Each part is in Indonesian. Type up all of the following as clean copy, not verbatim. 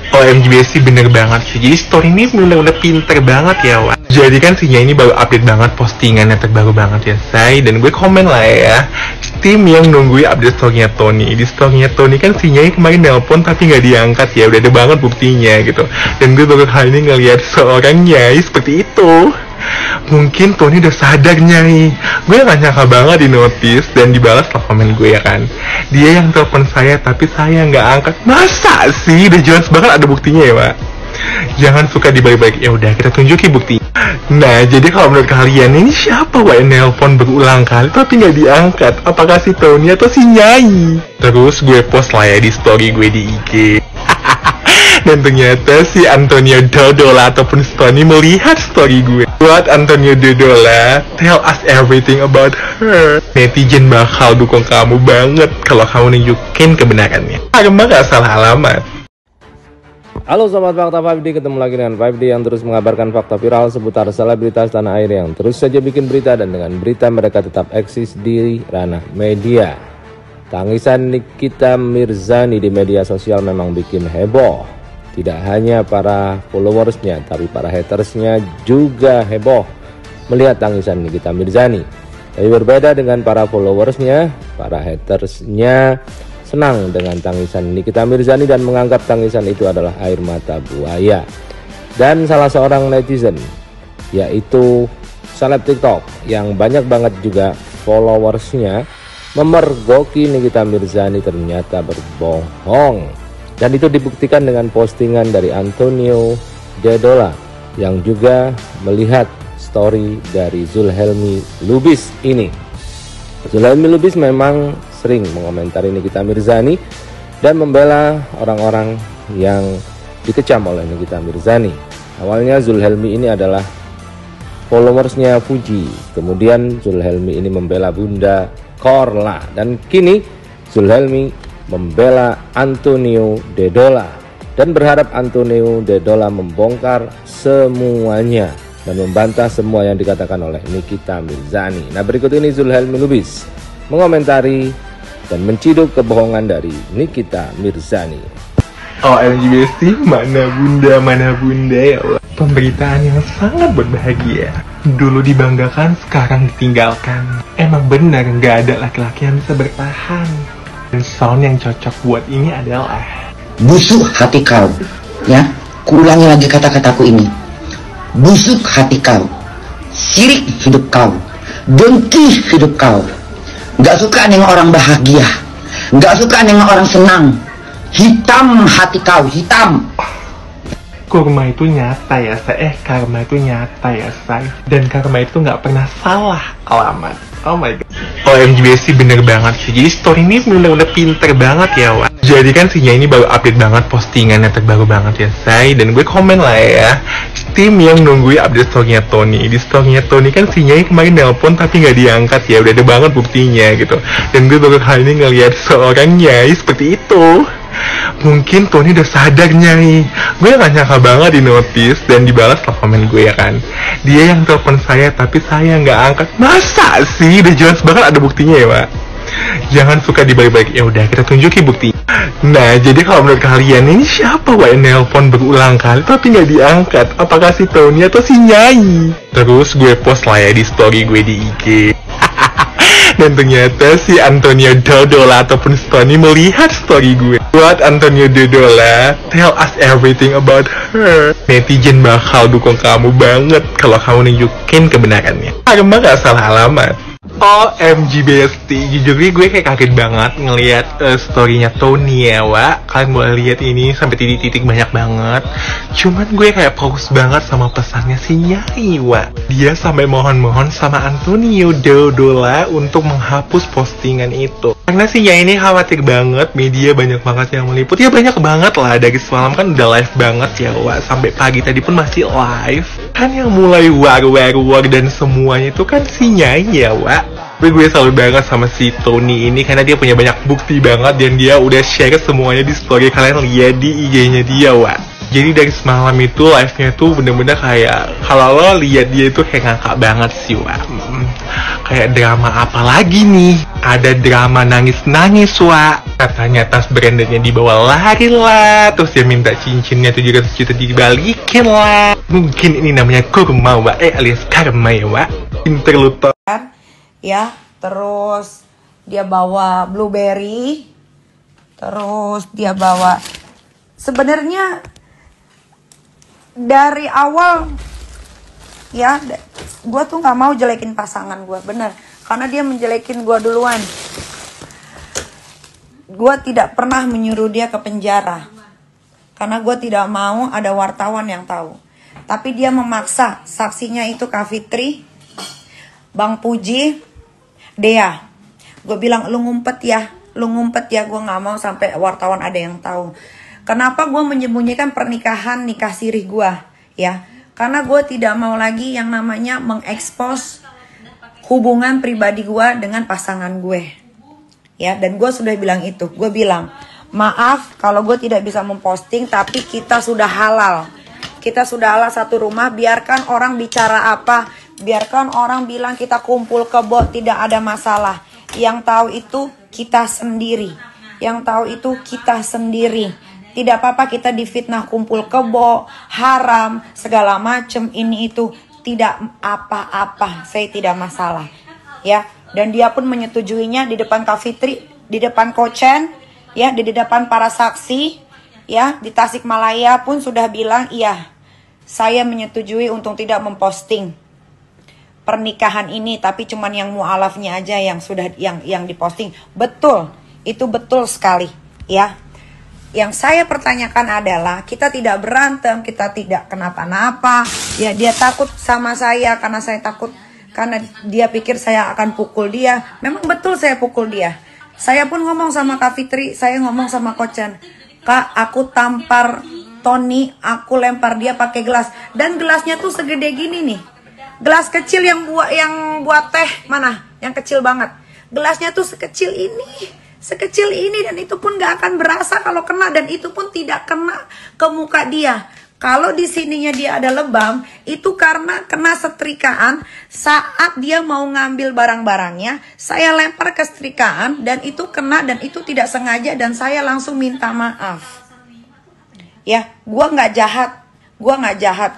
OMG sih bener banget sih. Jadi story ini bener-bener pinter banget ya, Wak. Jadi kan Sinya ini baru update banget postingannya terbaru banget ya, say. Dan gue komen lah ya, tim yang nungguin update story-nya Tony. Di story-nya Tony kan Sinya kemarin nelpon tapi nggak diangkat ya. Udah ada banget buktinya gitu. Dan gue baru kali ini ngeliat seorang Nyai seperti itu. Mungkin Tony udah sadar Nyai. Gue gak nyangka banget di notice dan dibalas lah komen gue ya kan. Dia yang telepon saya tapi saya nggak angkat. Masa sih? Udah jelas banget ada buktinya ya, Pak. Jangan suka dibalik-balik. Ya udah kita tunjukin bukti. Nah, jadi kalau menurut kalian ini siapa Wak yang nelpon berulang kali tapi nggak diangkat? Apakah si Tony atau si Nyai? Terus gue post lah ya di story gue di IG. Dan ternyata si Antonio Dodola ataupun Tony melihat story gue. Buat Antonio Dodola, tell us everything about her. Netizen bakal dukung kamu banget kalau kamu nunjukin kebenarannya. Karma gak salah alamat. Halo Sobat Fakta 5D, ketemu lagi dengan 5D yang terus mengabarkan fakta viral seputar selebritas tanah air yang terus saja bikin berita, dan dengan berita mereka tetap eksis di ranah media. Tangisan Nikita Mirzani di media sosial memang bikin heboh. Tidak hanya para followersnya, tapi para hatersnya juga heboh melihat tangisan Nikita Mirzani. Tapi berbeda dengan para followersnya, para hatersnya senang dengan tangisan Nikita Mirzani dan menganggap tangisan itu adalah air mata buaya. Dan salah seorang netizen, yaitu seleb TikTok yang banyak banget juga followersnya, memergoki Nikita Mirzani ternyata berbohong. Dan itu dibuktikan dengan postingan dari Antonio Dodola yang juga melihat story dari Zulhelmi Lubis ini. Zulhelmi Lubis memang sering mengomentari Nikita Mirzani dan membela orang-orang yang dikecam oleh Nikita Mirzani. Awalnya Zulhelmi ini adalah followersnya Fuji, kemudian Zulhelmi ini membela Bunda Korla, dan kini Zulhelmi membela Antonio Dodola dan berharap Antonio Dodola membongkar semuanya dan membantah semua yang dikatakan oleh Nikita Mirzani. Nah, berikut ini Zulhelmi Lubis mengomentari dan menciduk kebohongan dari Nikita Mirzani. OMG Besti, mana bunda ya Allah. Pemberitaan yang sangat berbahagia. Dulu dibanggakan, sekarang ditinggalkan. Emang benar nggak ada laki-laki yang bisa bertahan. Dan sound yang cocok buat ini adalah busuk hati kau. Ya, kuulangi lagi kata-kataku ini. Busuk hati kau, sirik hidup kau, dengki hidup kau. Gak suka nengok orang bahagia, gak suka nengok orang senang. Hitam hati kau, hitam. Karma itu nyata ya, say. Karma itu nyata ya, say. Dan karma itu nggak pernah salah alamat. Oh my god. OMG sih bener banget sih. Jadi story ini bener-bener pinter banget ya, Wak. Jadi kan Sinya ini baru update banget postingannya terbaru banget ya, say. Dan gue komen lah ya, tim yang nungguin update story-nya Tony. Di story-nya Tony kan Sinya kemarin nelpon tapi nggak diangkat ya. Udah ada banget buktinya gitu. Dan gue baru kali ini ngeliat seorang Nyai seperti itu. Mungkin Tony udah sadar Nyai. Gue gak nyangka banget di notice dan dibalas lah komen gue ya kan. Dia yang telepon saya tapi saya nggak angkat. Masa sih? Udah jelas banget ada buktinya ya, Pak. Jangan suka dibalik-balik. Ya udah kita tunjukin bukti. Nah, jadi kalau menurut kalian ini siapa Wak yang nelpon berulang kali tapi nggak diangkat? Apakah si Tony atau si Nyai? Terus gue post lah ya di story gue di IG. Dan ternyata si Antonio Dodola ataupun Tony melihat story gue. Buat Antonio Dodola, tell us everything about her. Netizen bakal dukung kamu banget kalau kamu nunjukin kebenarannya. Karma gak salah alamat. OMG Besti, jujur gue kayak kaget banget ngelihat storynya Tony ya, Wak. Kalian boleh lihat ini sampai titik-titik banyak banget. Cuman gue kayak fokus banget sama pesannya si Nyai, Wak. Dia sampai mohon-mohon sama Antonio Dodola untuk menghapus postingan itu. Karena si Nyai ini khawatir banget, media banyak banget yang meliput. Ya banyak banget lah, dari semalam kan udah live banget ya, Wak. Sampai pagi tadi pun masih live. Kan yang mulai war dan semuanya itu kan si Nyai ya, Wak. Gue selalu banget sama si Tony ini karena dia punya banyak bukti banget dan dia udah share semuanya di story. Kalian lihat di IG-nya dia, Wak. Jadi dari semalam itu live-nya tuh bener-bener kayak, kalau lo lihat dia itu kayak ngakak banget sih, Wak. Kayak drama apa lagi nih? Ada drama nangis-nangis, Wak. Katanya tas brandednya dibawa lari lah, terus dia minta cincinnya 700 juta dibalikin lah. Mungkin ini namanya kurma, Wak, alias karma ya, Wak. Pinter lu toh. Ya, terus dia bawa blueberry, terus dia bawa, sebenarnya dari awal ya, gue tuh nggak mau jelekin pasangan gue, bener, karena dia menjelekin gue duluan. Gue tidak pernah menyuruh dia ke penjara, karena gue tidak mau ada wartawan yang tahu. Tapi dia memaksa, saksinya itu Kak Fitri, Bang Puji, Dea. Gue bilang, lu ngumpet ya, gue nggak mau sampai wartawan ada yang tahu. Kenapa gue menyembunyikan pernikahan nikah sirih gue, ya? Karena gue tidak mau lagi yang namanya mengekspos hubungan pribadi gue dengan pasangan gue, ya. Dan gue sudah bilang itu, gue bilang, maaf kalau gue tidak bisa memposting, tapi kita sudah halal. Kita sudah halal satu rumah, biarkan orang bicara apa, biarkan orang bilang kita kumpul kebo, tidak ada masalah. Yang tahu itu kita sendiri, yang tahu itu kita sendiri. Tidak apa-apa kita difitnah kumpul kebo, haram, segala macem, ini itu tidak apa-apa, saya tidak masalah, ya. Dan dia pun menyetujuinya di depan Kak Fitri, di depan Kochen, ya, di depan para saksi, ya, di Tasikmalaya pun sudah bilang, iya, saya menyetujui untuk tidak memposting pernikahan ini, tapi cuman yang mualafnya aja yang sudah yang diposting. Betul, itu betul sekali, ya. Yang saya pertanyakan adalah, kita tidak berantem, kita tidak kenapa-napa. Ya, dia takut sama saya karena saya takut, karena dia pikir saya akan pukul dia. Memang betul saya pukul dia. Saya pun ngomong sama Kak Fitri, saya ngomong sama Kochen, Kak, aku tampar Tony, aku lempar dia pakai gelas. Dan gelasnya tuh segede gini nih. Gelas kecil yang buat teh, mana? Yang kecil banget. Gelasnya tuh sekecil ini, dan itu pun gak akan berasa kalau kena, dan itu pun tidak kena ke muka dia. Kalau di sininya dia ada lebam, itu karena kena setrikaan saat dia mau ngambil barang-barangnya. Saya lempar ke setrikaan dan itu kena, dan itu tidak sengaja, dan saya langsung minta maaf. Ya, gua nggak jahat.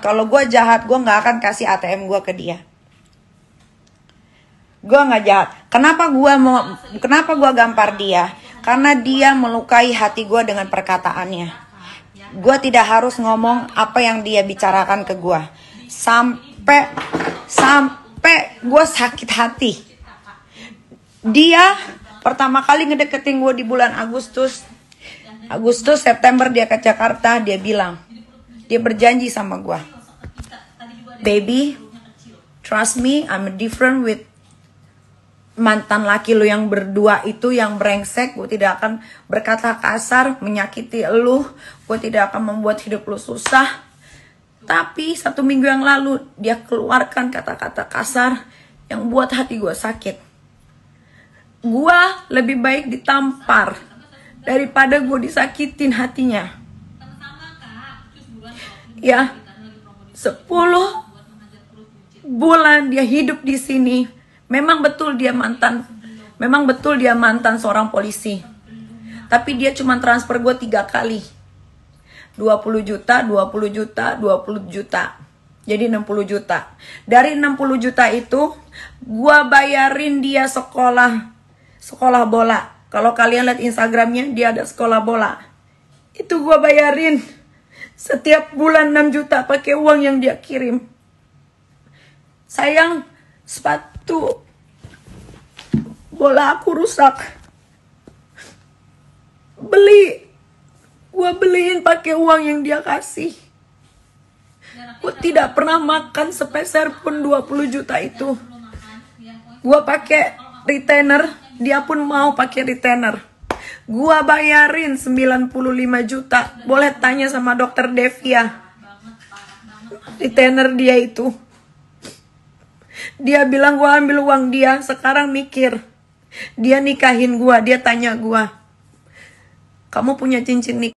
Kalau gua jahat, gua nggak akan kasih ATM gua ke dia. Gua nggak jahat. Kenapa gua gampar dia? Karena dia melukai hati gua dengan perkataannya. Gua tidak harus ngomong apa yang dia bicarakan ke gua. Sampai gua sakit hati. Dia pertama kali ngedeketin gua di bulan Agustus, September dia ke Jakarta, dia bilang, dia berjanji sama gua, baby, trust me, I'm different with mantan laki lu yang berdua itu, yang brengsek. Gue tidak akan berkata kasar, menyakiti lu, gue tidak akan membuat hidup lu susah. Tapi 1 minggu yang lalu dia keluarkan kata-kata kasar yang buat hati gue sakit. Gue lebih baik ditampar daripada gue disakitin hatinya. Ya, 10 bulan dia hidup di sini. Memang betul dia mantan seorang polisi. Tapi dia cuma transfer gue 3 kali. 20 juta. Jadi 60 juta. Dari 60 juta itu, gue bayarin dia sekolah bola. Kalau kalian lihat Instagramnya, dia ada sekolah bola. Itu gue bayarin. Setiap bulan 6 juta pakai uang yang dia kirim. Sayang, sepatu bola aku rusak. Gue beliin pakai uang yang dia kasih. Gue tidak pernah makan sepeser pun 20 juta itu. Gue pakai retainer, dia pun mau pakai retainer. Gue bayarin 95 juta. Boleh tanya sama dokter Devia. Retainer dia itu. Dia bilang gue ambil uang dia. Sekarang mikir, dia nikahin gue. Dia tanya gue, kamu punya cincin nikah?